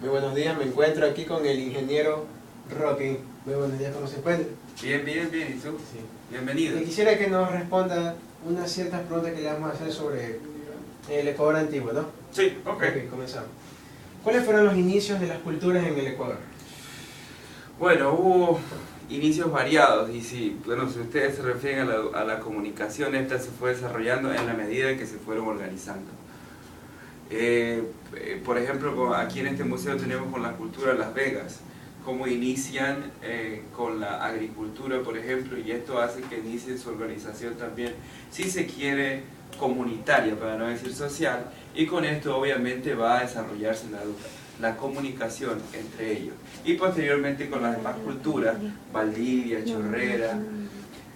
Muy buenos días, me encuentro aquí con el ingeniero Roque. Muy buenos días, ¿cómo se encuentra? Bien, bien, bien. ¿Y tú? Sí. Bienvenido. Quisiera que nos responda unas ciertas preguntas que le vamos a hacer sobre el Ecuador antiguo, ¿no? Sí, ok. Ok, comenzamos. ¿Cuáles fueron los inicios de las culturas en el Ecuador? Bueno, hubo inicios variados y si ustedes se refieren a la comunicación, esta se fue desarrollando en la medida que se fueron organizando. Por ejemplo, aquí en este museo tenemos con la cultura de Las Vegas, cómo inician con la agricultura, por ejemplo, y esto hace que inicie su organización también, si se quiere, comunitaria, para no decir social, y con esto obviamente va a desarrollarse la comunicación entre ellos. Y posteriormente con las demás culturas, Valdivia, Chorrera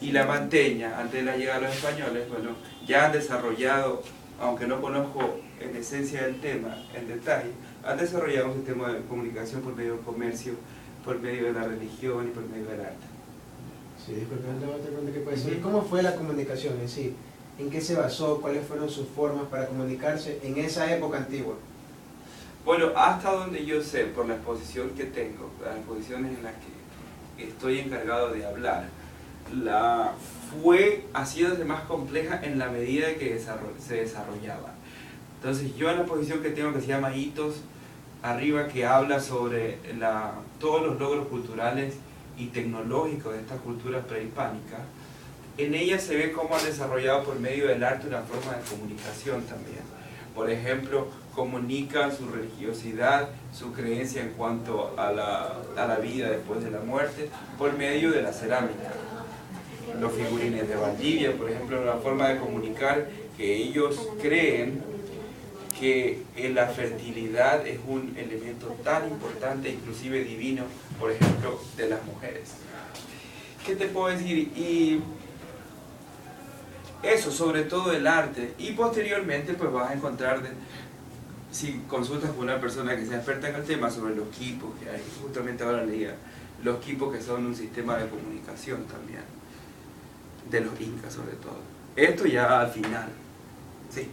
y La Manteña, antes de la llegada de los españoles, bueno, ya han desarrollado, aunque no conozco en esencia el tema, en detalle, han desarrollado un sistema de comunicación por medio del comercio, por medio de la religión y por medio del arte. Sí, disculpe, otra pregunta que puede ser. ¿Cómo fue la comunicación en sí? ¿En qué se basó? ¿Cuáles fueron sus formas para comunicarse en esa época antigua? Bueno, hasta donde yo sé, por la exposición que tengo, las exposiciones en las que estoy encargado de hablar, ha sido más compleja en la medida que se desarrollaba. Entonces yo en la exposición que tengo, que se llama Hitos, arriba, que habla sobre todos los logros culturales y tecnológicos de estas culturas prehispánicas, en ella se ve cómo han desarrollado por medio del arte una forma de comunicación también. Por ejemplo, comunican su religiosidad, su creencia en cuanto a la vida después de la muerte, por medio de la cerámica. Los figurines de Valdivia, por ejemplo, una forma de comunicar que ellos creen que la fertilidad es un elemento tan importante, inclusive divino, por ejemplo, de las mujeres. ¿Qué te puedo decir? Y eso, sobre todo el arte. Y posteriormente, pues vas a encontrar, si consultas con una persona que sea experta en el tema, sobre los quipos que hay. Justamente ahora leía los quipos, que son un sistema de comunicación también, de los incas sobre todo. Esto ya al final. Sí.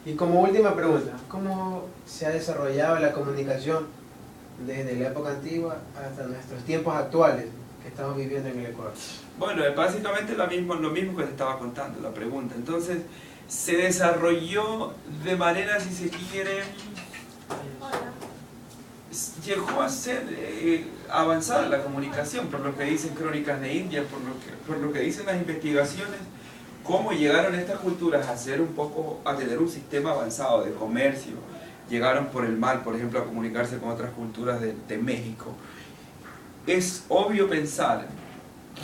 Y como última pregunta, ¿cómo se ha desarrollado la comunicación desde la época antigua hasta nuestros tiempos actuales que estamos viviendo en el Ecuador? Bueno, es básicamente lo mismo que te estaba contando, la pregunta. Entonces, se desarrolló de manera, si se quiere, llegó a ser avanzada la comunicación, por lo que dicen Crónicas de India, por lo que dicen las investigaciones, cómo llegaron estas culturas a tener un sistema avanzado de comercio. Llegaron por el mar, por ejemplo, a comunicarse con otras culturas de México. Es obvio pensar,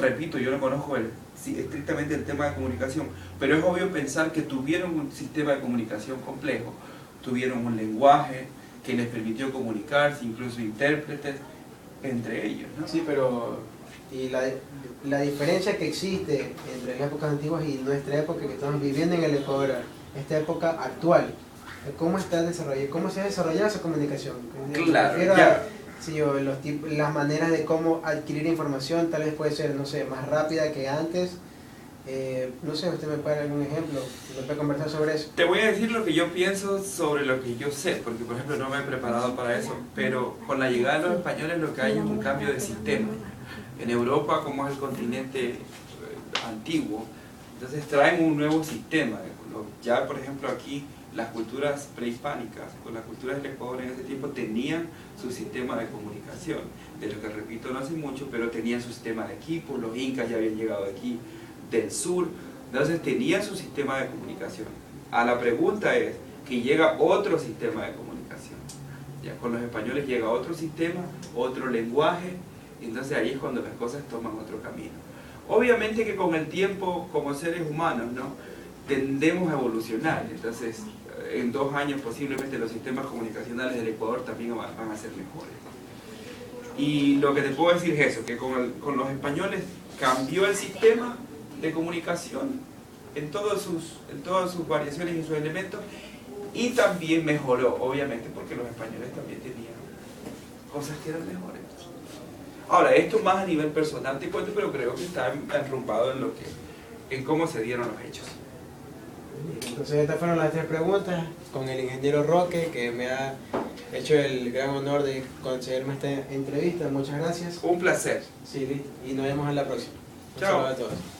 repito, yo no conozco estrictamente el tema de comunicación, pero es obvio pensar que tuvieron un sistema de comunicación complejo, tuvieron un lenguaje que les permitió comunicarse, incluso intérpretes entre ellos, ¿no? Sí, pero y la diferencia que existe entre las épocas antiguas y nuestra época que estamos viviendo en el Ecuador, esta época actual, ¿cómo se ha desarrollado esa comunicación? Claro, ya. Sí, las maneras de cómo adquirir información tal vez puede ser, no sé, más rápida que antes. No sé, usted me puede dar algún ejemplo, me puede conversar sobre eso. Te voy a decir lo que yo pienso sobre lo que yo sé, porque por ejemplo no me he preparado para eso, pero con la llegada de los españoles lo que hay es un cambio de sistema. En Europa, como es el continente antiguo, entonces traen un nuevo sistema. Ya por ejemplo aquí las culturas prehispánicas, con las culturas del Ecuador en ese tiempo tenían su sistema de comunicación, de lo que repito no hace mucho, pero tenían su sistema de equipo, los incas ya habían llegado aquí del sur, entonces tenían su sistema de comunicación. A la pregunta es que llega otro sistema de comunicación, ya con los españoles llega otro sistema, otro lenguaje, entonces ahí es cuando las cosas toman otro camino. Obviamente que con el tiempo, como seres humanos, ¿no?, tendemos a evolucionar, entonces en 2 años posiblemente los sistemas comunicacionales del Ecuador también van a ser mejores. Y lo que te puedo decir es eso, que con los españoles cambió el sistema de comunicación en todas sus variaciones y sus elementos, y también mejoró, obviamente, porque los españoles también tenían cosas que eran mejores. Ahora, esto más a nivel personal te cuento, pero creo que está enrumbado en cómo se dieron los hechos. Entonces estas fueron las 3 preguntas con el ingeniero Roque, que me ha hecho el gran honor de concederme esta entrevista. Muchas gracias. Un placer. Sí, listo. Y nos vemos en la próxima. Un Chao. saludo a todos.